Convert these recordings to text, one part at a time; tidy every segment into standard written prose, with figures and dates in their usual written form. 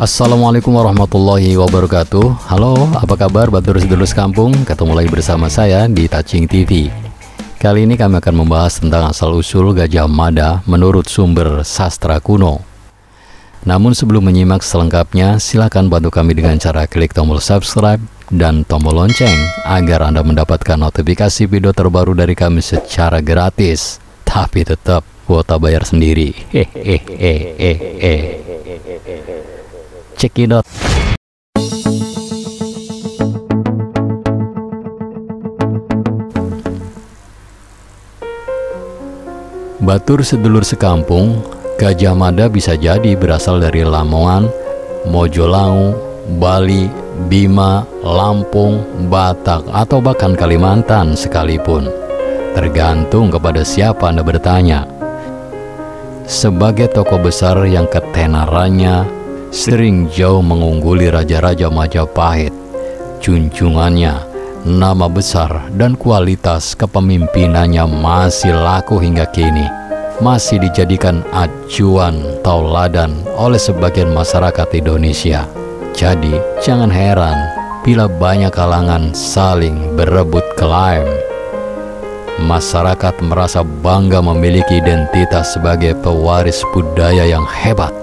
Assalamualaikum warahmatullahi wabarakatuh. Halo, apa kabar Batur-sedulur sekampung? Ketemu lagi bersama saya di Tacing TV. Kali ini kami akan membahas tentang asal-usul Gajah Mada menurut sumber sastra kuno. Namun sebelum menyimak selengkapnya, silakan bantu kami dengan cara klik tombol subscribe dan tombol lonceng agar Anda mendapatkan notifikasi video terbaru dari kami secara gratis. Tapi tetap kuota bayar sendiri. Cekidot. Batur sedulur sekampung, Gajah Mada bisa jadi berasal dari Lamongan, Mojolangu, Bali, Bima, Lampung, Batak, atau bahkan Kalimantan sekalipun. Tergantung kepada siapa Anda bertanya. Sebagai tokoh besar yang ketenarannya sering jauh mengungguli raja-raja Majapahit, junjungannya, nama besar dan kualitas kepemimpinannya masih laku hingga kini, masih dijadikan acuan tauladan oleh sebagian masyarakat Indonesia. Jadi jangan heran bila banyak kalangan saling berebut klaim. Masyarakat merasa bangga memiliki identitas sebagai pewaris budaya yang hebat.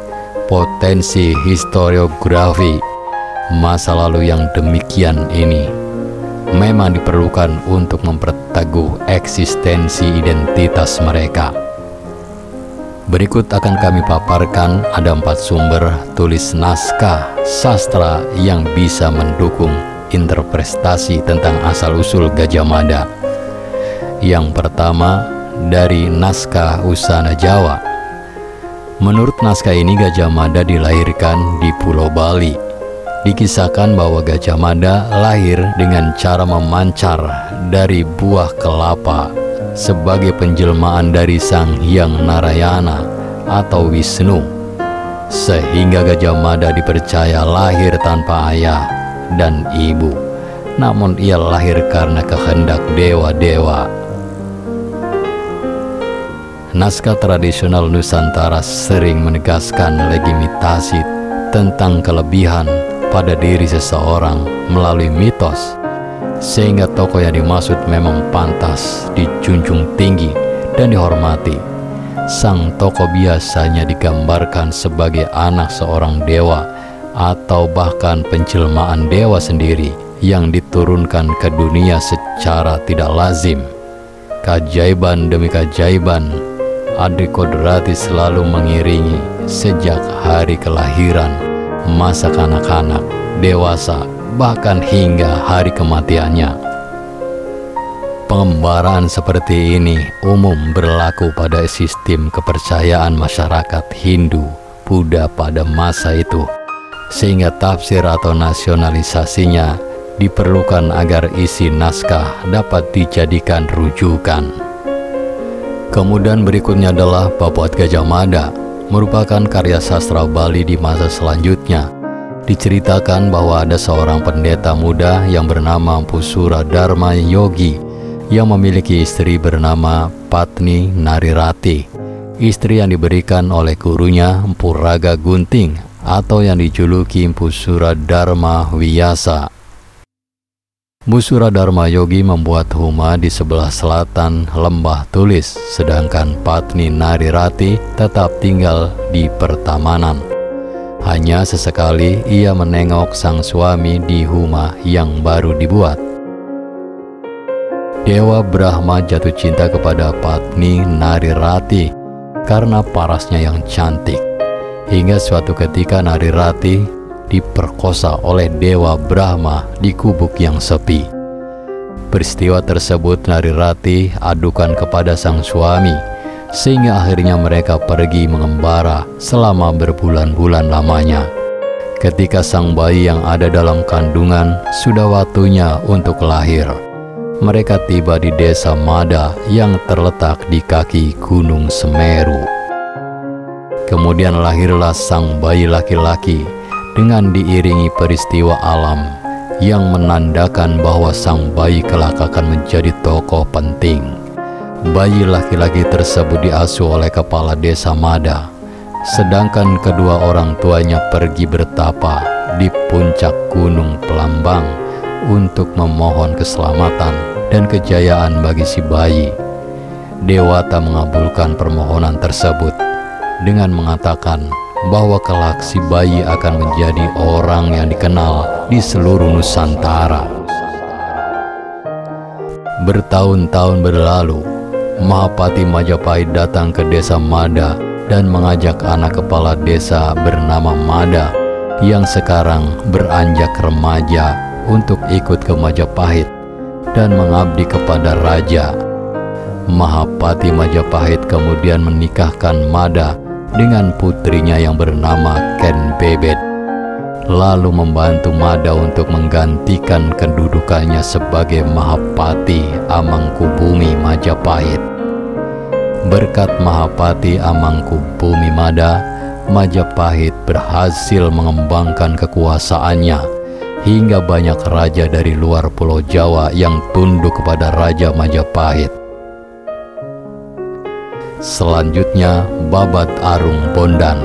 Potensi historiografi masa lalu yang demikian ini memang diperlukan untuk memperteguh eksistensi identitas mereka. Berikut akan kami paparkan ada 4 sumber tulis naskah sastra yang bisa mendukung interpretasi tentang asal-usul Gajah Mada. Yang pertama, dari naskah Usana Jawa. Menurut naskah ini, Gajah Mada dilahirkan di Pulau Bali. Dikisahkan bahwa Gajah Mada lahir dengan cara memancar dari buah kelapa sebagai penjelmaan dari Sang Hyang Narayana atau Wisnu, sehingga Gajah Mada dipercaya lahir tanpa ayah dan ibu, namun ia lahir karena kehendak dewa-dewa. Naskah tradisional Nusantara sering menegaskan legitimasi tentang kelebihan pada diri seseorang melalui mitos, sehingga tokoh yang dimaksud memang pantas dijunjung tinggi dan dihormati. Sang tokoh biasanya digambarkan sebagai anak seorang dewa atau bahkan penjelmaan dewa sendiri yang diturunkan ke dunia secara tidak lazim. Keajaiban demi keajaiban Adri Kodrati selalu mengiringi sejak hari kelahiran, masa kanak-kanak, dewasa, bahkan hingga hari kematiannya. Pengembaraan seperti ini umum berlaku pada sistem kepercayaan masyarakat Hindu, Buddha pada masa itu, sehingga tafsir atau nasionalisasinya diperlukan agar isi naskah dapat dijadikan rujukan. Kemudian berikutnya adalah Babad Gajah Mada, merupakan karya sastra Bali di masa selanjutnya. Diceritakan bahwa ada seorang pendeta muda yang bernama Empu Suradarma Yogi yang memiliki istri bernama Patni Narirati, istri yang diberikan oleh gurunya Empu Raga Gunting atau yang dijuluki Empu Suradarma Wiyasa. Empu Suradarma Yogi membuat huma di sebelah selatan Lembah Tulis, sedangkan Patni Narirati tetap tinggal di pertamanan. Hanya sesekali ia menengok sang suami di huma yang baru dibuat. Dewa Brahma jatuh cinta kepada Patni Narirati karena parasnya yang cantik. Hingga suatu ketika Narirati diperkosa oleh Dewa Brahma di gubuk yang sepi. Peristiwa tersebut Narirati adukan kepada sang suami, sehingga akhirnya mereka pergi mengembara selama berbulan-bulan lamanya. Ketika sang bayi yang ada dalam kandungan sudah waktunya untuk lahir, mereka tiba di desa Mada yang terletak di kaki Gunung Semeru. Kemudian lahirlah sang bayi laki-laki dengan diiringi peristiwa alam yang menandakan bahwa sang bayi kelak akan menjadi tokoh penting. Bayi laki-laki tersebut diasuh oleh kepala desa Mada sedangkan kedua orang tuanya pergi bertapa di puncak Gunung Pelambang untuk memohon keselamatan dan kejayaan bagi si bayi. Dewata mengabulkan permohonan tersebut dengan mengatakan bahwa kelak si bayi akan menjadi orang yang dikenal di seluruh Nusantara. Bertahun-tahun berlalu, Mahapati Majapahit datang ke desa Mada dan mengajak anak kepala desa bernama Mada yang sekarang beranjak remaja untuk ikut ke Majapahit dan mengabdi kepada raja. Mahapati Majapahit kemudian menikahkan Mada dengan putrinya yang bernama Ken Bebet, lalu membantu Mada untuk menggantikan kedudukannya sebagai Mahapati Amangkubumi Majapahit. Berkat Mahapati Amangkubumi Mada, Majapahit berhasil mengembangkan kekuasaannya hingga banyak raja dari luar Pulau Jawa yang tunduk kepada Raja Majapahit. Selanjutnya, Babat Arung Bondan.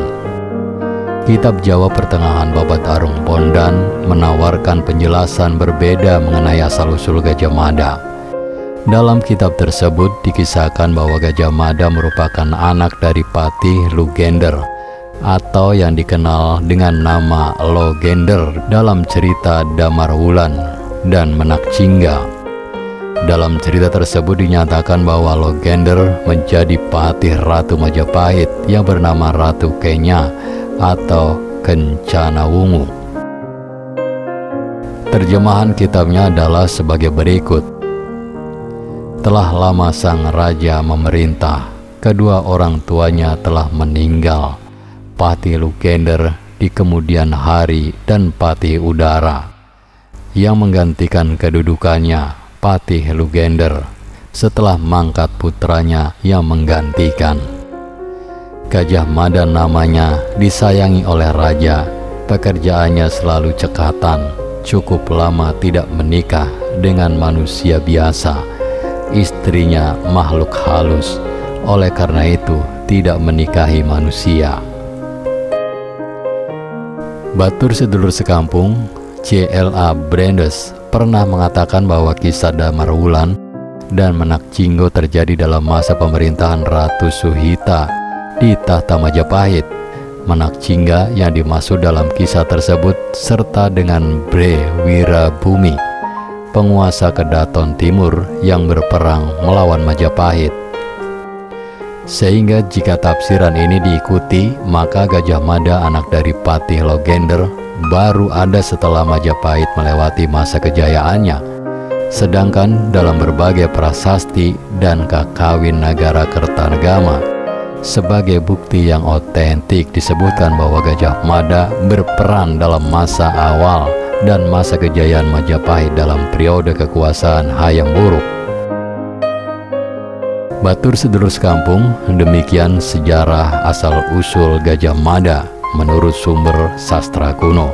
Kitab Jawa Pertengahan Babat Arung Bondan menawarkan penjelasan berbeda mengenai asal-usul Gajah Mada. Dalam kitab tersebut dikisahkan bahwa Gajah Mada merupakan anak dari Patih Lugender atau yang dikenal dengan nama Logender dalam cerita Damarwulan dan Menakjingga. Dalam cerita tersebut dinyatakan bahwa Logender menjadi patih Ratu Majapahit yang bernama Ratu Kenya atau Kencana Wungu. Terjemahan kitabnya adalah sebagai berikut. Telah lama sang raja memerintah, kedua orang tuanya telah meninggal, Patih Lugender di kemudian hari dan Patih Udara. Yang menggantikan kedudukannya Patih Lugender setelah mangkat putranya yang menggantikan. Gajah Mada namanya disayangi oleh raja, pekerjaannya selalu cekatan, cukup lama tidak menikah dengan manusia biasa. Istrinya makhluk halus, oleh karena itu tidak menikahi manusia. Batur sedulur sekampung, C.L.A. Brandes pernah mengatakan bahwa kisah Damarwulan dan Menakjinggo terjadi dalam masa pemerintahan Ratu Suhita di tahta Majapahit. Menakjingga yang dimaksud dalam kisah tersebut serta dengan Bre Wirabumi, penguasa Kedaton Timur yang berperang melawan Majapahit. Sehingga jika tafsiran ini diikuti, maka Gajah Mada anak dari Patih Logender baru ada setelah Majapahit melewati masa kejayaannya. Sedangkan dalam berbagai prasasti dan kakawin Nagara Kertanagama, sebagai bukti yang otentik disebutkan bahwa Gajah Mada berperan dalam masa awal dan masa kejayaan Majapahit dalam periode kekuasaan Hayam Wuruk. Batur sedulur sekampung, demikian sejarah asal-usul Gajah Mada menurut sumber sastra kuno.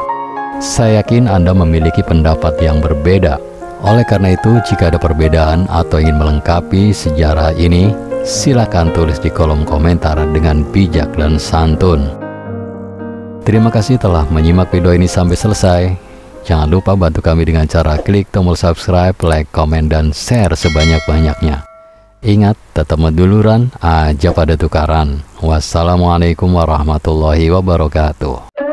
Saya yakin Anda memiliki pendapat yang berbeda. Oleh karena itu, jika ada perbedaan atau ingin melengkapi sejarah ini, silakan tulis di kolom komentar dengan bijak dan santun. Terima kasih telah menyimak video ini sampai selesai. Jangan lupa bantu kami dengan cara klik tombol subscribe, like, komen, dan share sebanyak-banyaknya. Ingat, tetap meduluran aja pada tukaran. Wassalamualaikum warahmatullahi wabarakatuh.